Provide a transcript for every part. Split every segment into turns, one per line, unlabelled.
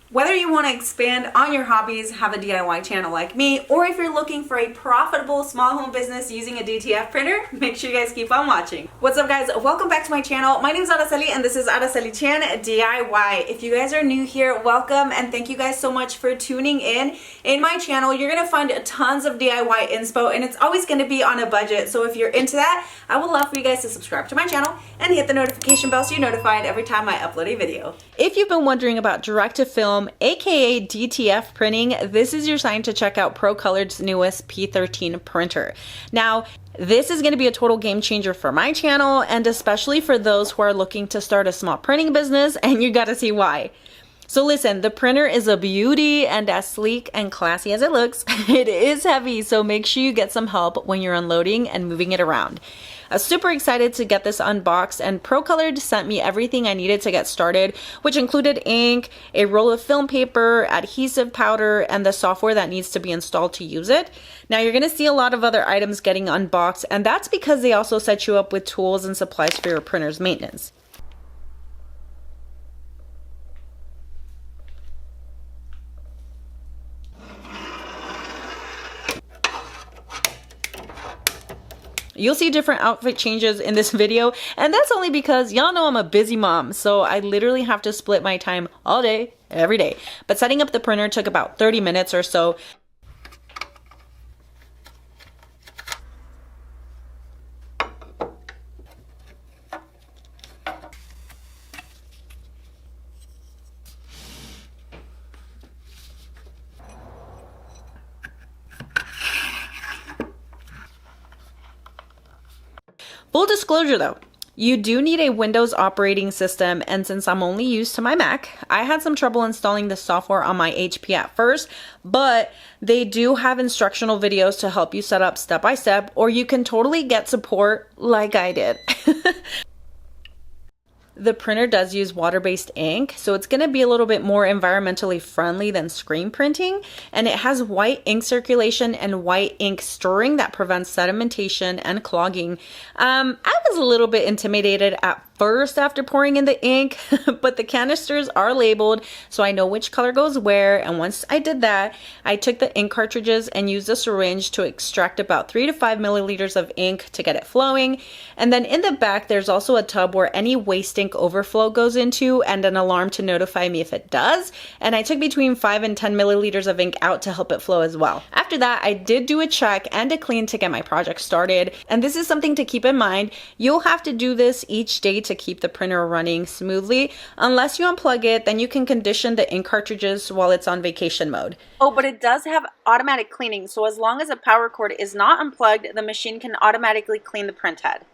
Whether you want to expand on your hobbies, have a DIY channel like me, or if you're looking for a profitable small home business using a DTF printer, make sure you guys keep on watching. What's up guys? Welcome back to my channel. My name is Araceli and this is aracelichandiy. If you guys are new here, welcome and thank you guys so much for tuning in. In my channel, you're going to find tons of DIY inspo and it's always going to be on a budget. So if you're into that, I would love for you guys to subscribe to my channel and hit the notification bell so you're notified every time I upload a video. If you've been wondering about direct-to-film, aka DTF printing, this is your sign to check out Procolored's newest P13 printer. Now, this is going to be a total game changer for my channel and especially for those who are looking to start a small printing business, and you got to see why. So listen, the printer is a beauty and as sleek and classy as it looks, it is heavy, so make sure you get some help when you're unloading and moving it around. I was super excited to get this unboxed, and Procolored sent me everything I needed to get started, which included ink, a roll of film paper, adhesive powder, and the software that needs to be installed to use it. Now you're going to see a lot of other items getting unboxed, and that's because they also set you up with tools and supplies for your printer's maintenance. You'll see different outfit changes in this video, and that's only because y'all know I'm a busy mom, so I literally have to split my time all day, every day. But setting up the printer took about 30 minutes or so. Full disclosure though, you do need a Windows operating system, and since I'm only used to my Mac, I had some trouble installing the software on my HP at first, but they do have instructional videos to help you set up step by step, or you can totally get support like I did. The printer does use water-based ink, so it's going to be a little bit more environmentally friendly than screen printing, and it has white ink circulation and white ink stirring that prevents sedimentation and clogging. I was a little bit intimidated at first after pouring in the ink, but the canisters are labeled so I know which color goes where, and once I did that, I took the ink cartridges and used a syringe to extract about 3 to 5 milliliters of ink to get it flowing. And then in the back there's also a tub where any waste ink overflow goes into and an alarm to notify me if it does, and I took between 5 and 10 milliliters of ink out to help it flow as well. After that, I did do a check and a clean to get my project started, and this is something to keep in mind. You'll have to do this each day to keep the printer running smoothly. Unless you unplug it, then you can condition the ink cartridges while it's on vacation mode. Oh, but it does have automatic cleaning, so as long as the power cord is not unplugged, the machine can automatically clean the print head.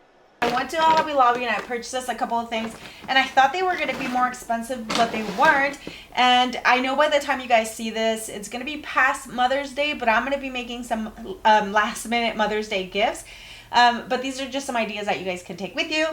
I went to Hobby Lobby and I purchased a couple of things, and I thought they were going to be more expensive, but they weren't. And I know by the time you guys see this, it's going to be past Mother's Day, but I'm going to be making some last minute Mother's Day gifts. But these are just some ideas that you guys can take with you.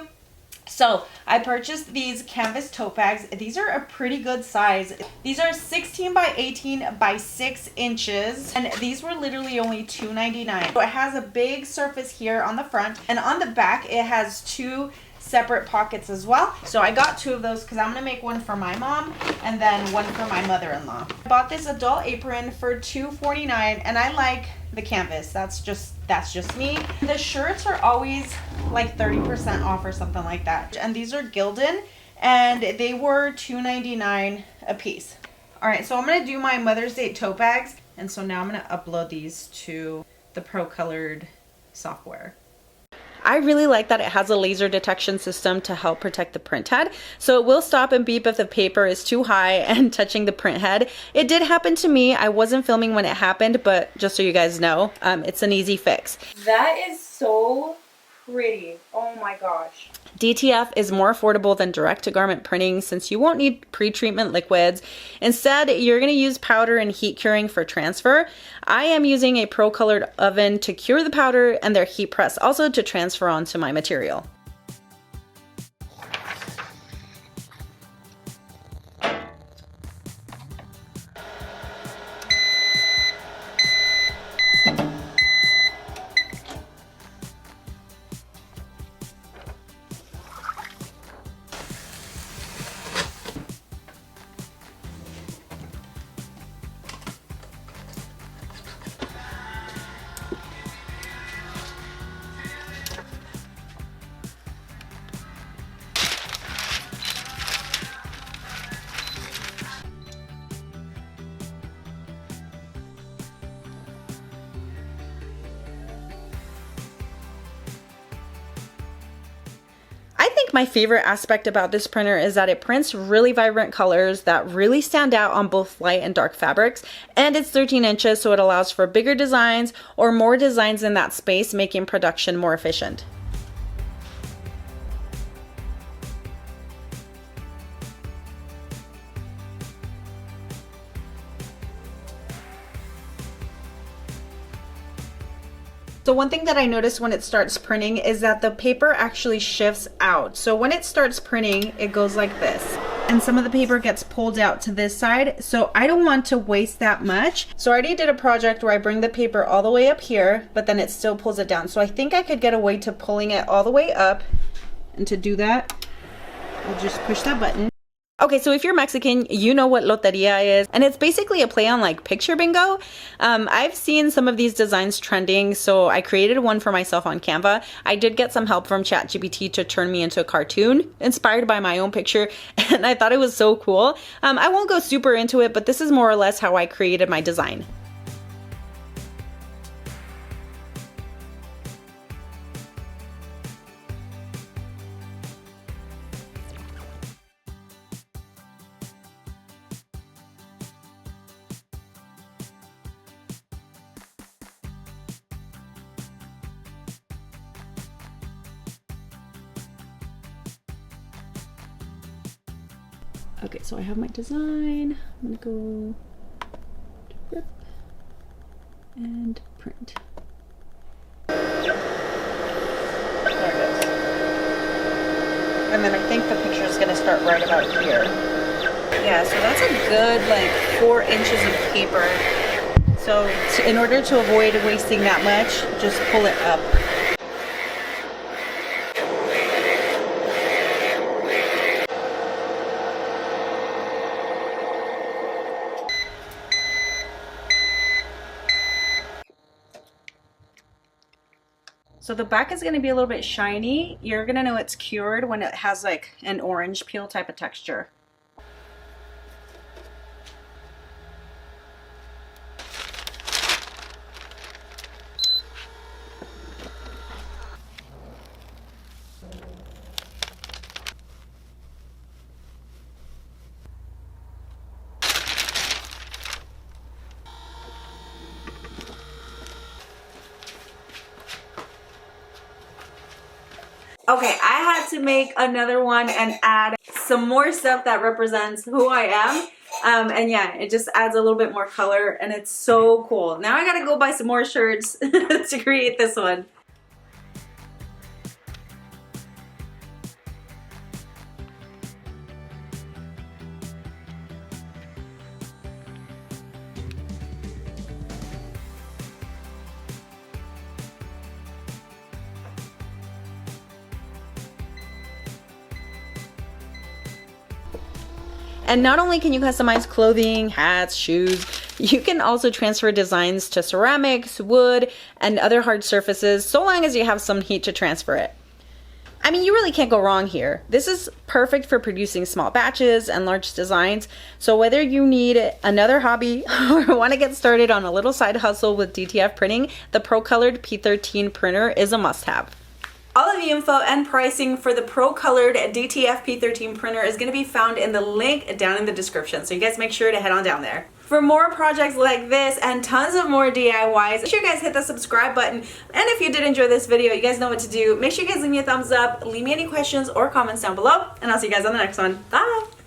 So I purchased these canvas tote bags. These are a pretty good size. These are 16 by 18 by 6 inches, and these were literally only $2.99. So it has a big surface here on the front, and on the back it has 2 separate pockets as well. So I got 2 of those because I'm gonna make one for my mom and then one for my mother-in-law. I bought this adult apron for $2.49, and I like the canvas. That's just me. The shirts are always like 30% off or something like that, and these are Gildan and they were $2.99 a piece. All right, so I'm gonna do my Mother's Day tote bags, and so now I'm gonna upload these to the Procolored software. I really like that it has a laser detection system to help protect the print head, so it will stop and beep if the paper is too high and touching the print head. It did happen to me. I wasn't filming when it happened, but just so you guys know, it's an easy fix. That is so pretty. Oh my gosh. DTF is more affordable than direct-to-garment printing since you won't need pre-treatment liquids. Instead, you're going to use powder and heat curing for transfer. I am using a Procolored oven to cure the powder and their heat press also to transfer onto my material. think my favorite aspect about this printer is that it prints really vibrant colors that really stand out on both light and dark fabrics, and it's 13 inches, so it allows for bigger designs or more designs in that space, making production more efficient. So one thing that I noticed when it starts printing is that the paper actually shifts out. So when it starts printing, it goes like this. And some of the paper gets pulled out to this side. So I don't want to waste that much. So I already did a project where I bring the paper all the way up here, but then it still pulls it down. So I think I could get away to pulling it all the way up. And to do that, I'll just push that button. Okay, so if you're Mexican, you know what loteria is, and it's basically a play on like picture bingo. I've seen some of these designs trending, so I created one for myself on Canva. I did get some help from ChatGPT to turn me into a cartoon inspired by my own picture, and I thought it was so cool. I won't go super into it, but this is more or less how I created my design. Okay, so I have my design. I'm gonna go to rip and print. There it is. And then I think the picture is gonna start right about here. Yeah, so that's a good like 4 inches of paper. So in order to avoid wasting that much, just pull it up. So the back is going to be a little bit shiny. You're going to know it's cured when it has like an orange peel type of texture. Okay, I had to make another one and add some more stuff that represents who I am. And yeah, it just adds a little bit more color and it's so cool. Now I gotta go buy some more shirts to create this one. And not only can you customize clothing, hats, shoes, you can also transfer designs to ceramics, wood, and other hard surfaces, so long as you have some heat to transfer it. I mean, you really can't go wrong here. This is perfect for producing small batches and large designs. So whether you need another hobby or want to get started on a little side hustle with DTF printing, the Procolored P13 printer is a must-have. All of the info and pricing for the Procolored DTF P13 printer is going to be found in the link down in the description, so you guys make sure to head on down there. For more projects like this and tons of more DIYs, make sure you guys hit the subscribe button. And if you did enjoy this video, you guys know what to do. Make sure you guys leave me a thumbs up, leave me any questions or comments down below, and I'll see you guys on the next one. Bye!